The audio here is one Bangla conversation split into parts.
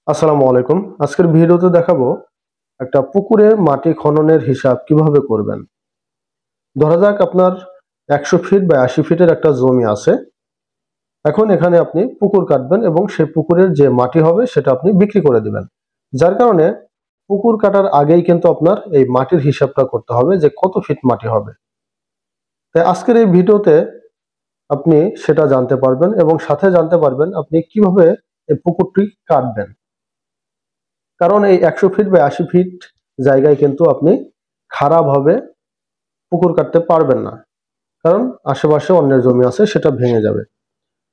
আসসালামু আলাইকুম। আজকের ভিডিওতে দেখাবো একটা পুকুরে মাটি খননের হিসাব কিভাবে করবেন। ধরা যাক আপনার 100 ফিট বা 80 ফিটের একটা জমি আছে। এখন এখানে আপনি পুকুর কাটবেন এবং সেই পুকুরের যে মাটি হবে সেটা আপনি বিক্রি করে দিবেন। যার কারণে পুকুর কাটার আগেই কিন্তু আপনার এই মাটির হিসাবটা করতে হবে যে কত ফিট মাটি হবে। তাই আজকের এই ভিডিওতে আপনি সেটা জানতে পারবেন এবং সাথে জানতে পারবেন আপনি কিভাবে এই পুকুরটি কাটবেন। কারণ এই 100 ফিট বা 80 ফিট জায়গায় কিন্তু আপনি খারাপভাবে পুকুর কাটতে পারবেন না, কারণ আশেপাশে অন্যের জমি আছে, সেটা ভেঙে যাবে।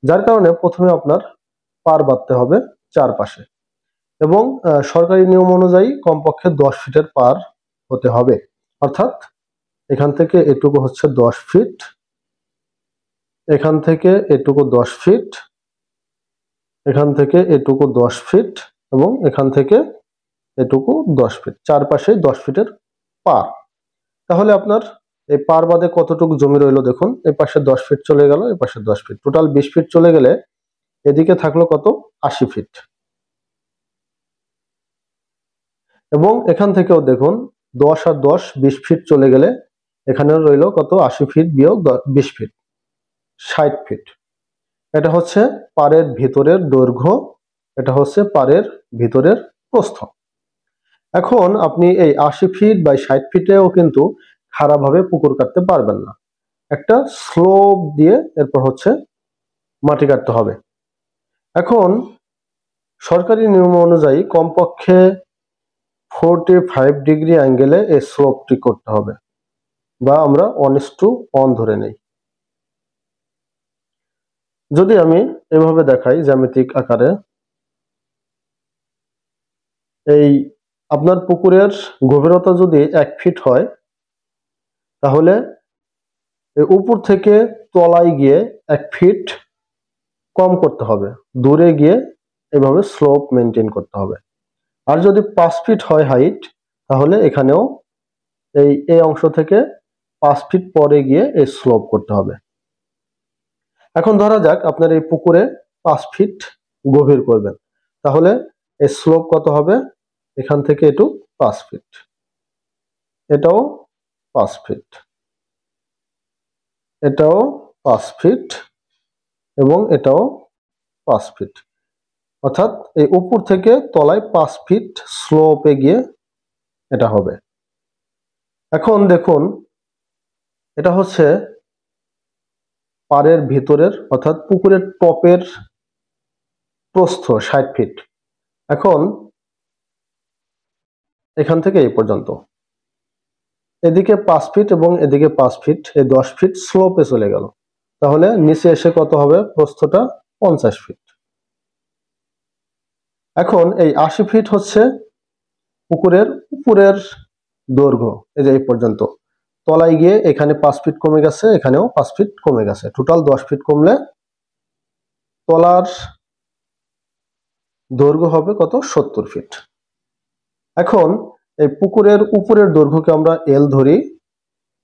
যার কারণে প্রথমে আপনার পার বাঁধতে হবে চারপাশে এবং সরকারি নিয়ম অনুযায়ী কমপক্ষে 10 ফিটের পার হতে হবে। অর্থাৎ এখান থেকে এটুকু হচ্ছে 10 ফিট, এখান থেকে এটুকু 10 ফিট, এখান থেকে এটুকু 10 ফিট এবং এখান থেকে এটুকু 10 ফিট, চারপাশে 10 ফিটের পার। তাহলে আপনার এই পার বাদে কতটুকু জমি রইলো দেখুন, এই পাশে 10 ফিট চলে গেল, এই পাশে 10 ফিট, টোটাল 20 ফিট চলে গেলে এদিকে থাকলো কত, 80 ফিট। এবং এখান থেকেও দেখুন 10 আর 10 20 ফিট চলে গেলে এখানে রইলো কত, 80 ফিট বিয়োগ 20 ফিট, 60 ফিট। এটা হচ্ছে পাড়ের ভিতরের দৈর্ঘ্য, এটা হচ্ছে পাড়ের ভিতরের প্রস্থ। এখন আপনি এই 80 ফিট বা 60 ফিটেও কিন্তু খারাপভাবে পুকুর কাটতে পারবেন না। একটা স্লোপ দিয়ে এরপর হচ্ছে মাটি কাটতে হবে। এখন সরকারি নিয়ম অনুযায়ী কমপক্ষে 45 ডিগ্রি অ্যাঙ্গেলে এই স্লোপটি করতে হবে, বা আমরা 1:1 ধরে নেই। যদি আমি এভাবে দেখাই জ্যামিতিক আকারে, এই আপনার পুকুরের গভীরতা যদি 1 ফিট হয়, তাহলে উপর থেকে তলায় গিয়ে 1 ফিট কম করতে হবে, দূরে গিয়ে এভাবে স্লোপ মেনটেন করতে হবে। আর যদি 5 ফিট হয় হাইট, তাহলে এখানেও এই অংশ থেকে 5 ফিট পরে গিয়ে এই স্লোপ করতে হবে। এখন ধরা যাক আপনার এই পুকুরে 5 ফিট গভীর করবেন, তাহলে এই স্লোপ কত হবে, এখান থেকে এটু 5 ফিট, এটাও 5 ফিট, এটাও 5 ফিট এবং এটাও 5 ফিট। অর্থাৎ এই উপর থেকে তলায় 5 ফিট স্লোপে গিয়ে এটা হবে। এখন দেখুন, এটা হচ্ছে পাড়ের ভিতরের অর্থাৎ পুকুরের টপের প্রস্থ 60 ফিট। এখন এখান থেকে এই পর্যন্ত এদিকে 5 ফিট এবং এদিকে 5 ফিট, এই 10 ফিট স্লোপে চলে গেল, তাহলে নিচে এসে কত হবে, প্রস্থটা 50 ফিট। এখন এই 80 ফিট হচ্ছে পুকুরের উপরের দৈর্ঘ্য, এই যে এই পর্যন্ত, তলায় গিয়ে এখানে 5 ফিট কমে গেছে, এখানেও 5 ফিট কমে গেছে, টোটাল 10 ফিট কমলে তলার দৈর্ঘ্য হবে কত, 70 ফিট। এখন এই পুকুরের উপরের দৈর্ঘ্যকে আমরা এল ধরি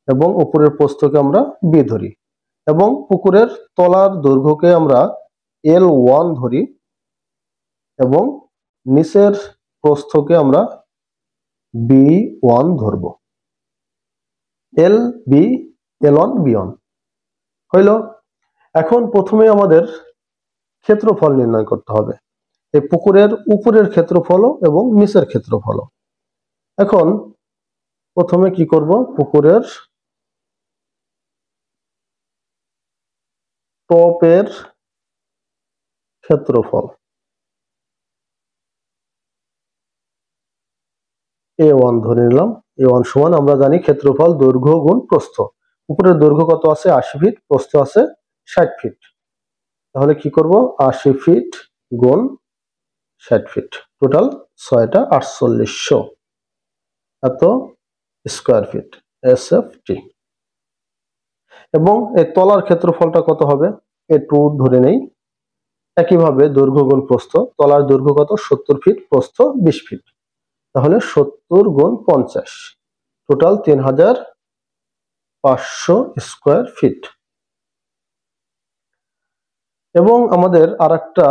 এবং উপরের প্রস্থকে আমরা বি ধরি, এবং পুকুরের তলার দৈর্ঘ্যকে আমরা L1 ধরি এবং নিচের প্রস্থকে আমরা B1 ধরব। এল বি, L1 B1 হইল। এখন প্রথমে আমাদের ক্ষেত্রফল নির্ণয় করতে হবে, এই পুকুরের উপরের ক্ষেত্রফল এবং নিচের ক্ষেত্রফল। এখন প্রথমে কি করব, পুকুরের টপের ক্ষেত্রফল A1 ধরে নিলাম। A1 সমান আমরা জানি ক্ষেত্রফল দৈর্ঘ্য গুণ প্রস্থ। উপরের দৈর্ঘ্য কত আছে, 80 ফিট, প্রস্থ আছে 60 ফিট। তাহলে কি করব, 80 ফিট গুণ 60 ফিট, টোটাল 6টা 4800 এত স্কয়ার ফিট SFT। এবং এই তলার ক্ষেত্রফলটা কত হবে, A2 ধরে নেই। একইভাবে দৈর্ঘ্য গুণ প্রস্থ, তলার দৈর্ঘ্য কত, 70 ফিট, প্রস্থ 20 ফিট, তাহলে 70 গুণ 50, টোটাল 3500 স্কয়ার ফিট। এবং আমাদের আরেকটা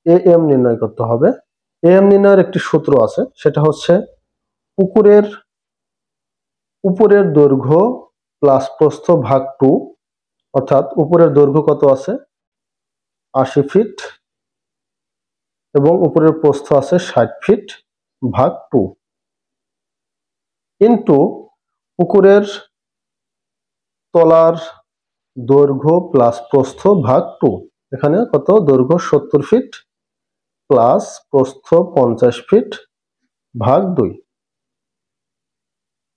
AM নির্ণয় করতে হবে, এএম নির্ণয়ের একটি সূত্র আছে, সেটা হচ্ছে পুকুরের উপরের দৈর্ঘ্য প্লাস প্রস্থ ভাগ 2, অর্থাৎ উপরের দৈর্ঘ্য কত আছে 80 ফিট এবং উপরের প্রস্থ আছে 60 ফিট ভাগ 2 ইন্টু পুকুরের তলার দৈর্ঘ্য প্লাস প্রস্থ ভাগ 2। এখানে কত দৈর্ঘ্য 70 ফিট প্লাস প্রস্থ 50 ফিট ভাগ 2।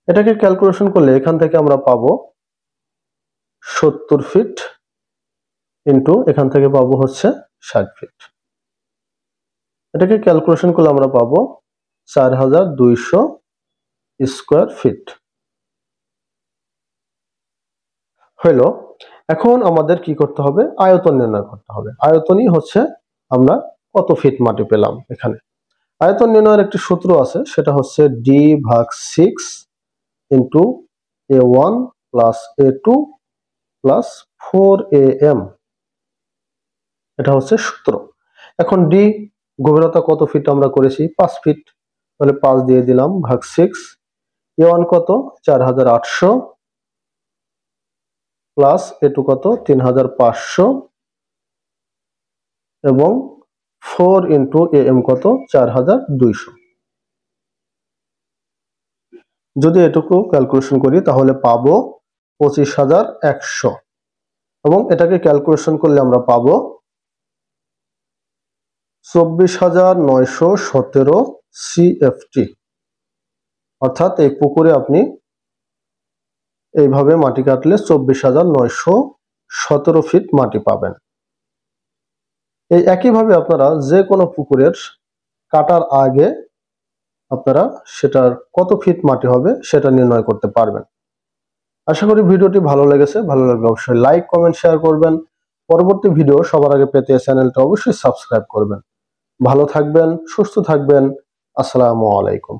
এটাকে ক্যালকুলেশন করলে এখান থেকে আমরা পাবো 70 ফিট ইন্টু এখান থেকে পাবো হচ্ছে 60 ফিট। এটাকে ক্যালকুলেশন করলে আমরা পাবো 4200 স্কোয়ার ফিট হইল। এখন আমাদের কি করতে হবে, আয়তন নির্ণয় করতে হবে। আয়তনই হচ্ছে আমরা কত ফিট মাটি পেলাম। এখানে আয়তন নির্ণয়ের একটি সূত্র আছে, সেটা হচ্ছে ডি ভাগ 6 into A1 plus A2 plus 4AM, এটা হচ্ছে সূত্র। এখন ডি গভীরতা কত ফিট আমরা করেছি 5 ফিট, তাহলে 5 দিয়ে দিলাম ভাগ 6। A1 কত 4800 প্লাস A2 কত 3500 এবং 4 ইন্টু AM কত 4200। যদি এটুকু ক্যালকুলেশন করি তাহলে পাবো 25100 এবং এটাকে ক্যালকুলেশন করলে আমরা পাবো 24917 CFT। অর্থাৎ এই পুকুরে আপনি এইভাবে মাটি কাটলে 24917 ফিট মাটি পাবেন। এই একইভাবে আপনারা যে কোনো পুকুরের কাটার আগে আপনারা সেটার কত ফিট মাটি হবে সেটা নির্ণয় করতে পারবেন। আশা করি ভিডিওটি ভালো লেগেছে। ভালো লাগলে অবশ্যই লাইক, কমেন্ট, শেয়ার করবেন। পরবর্তী ভিডিও সবার আগে পেতে চ্যানেলটা অবশ্যই সাবস্ক্রাইব করবেন। ভালো থাকবেন, সুস্থ থাকবেন। আসসালামু আলাইকুম।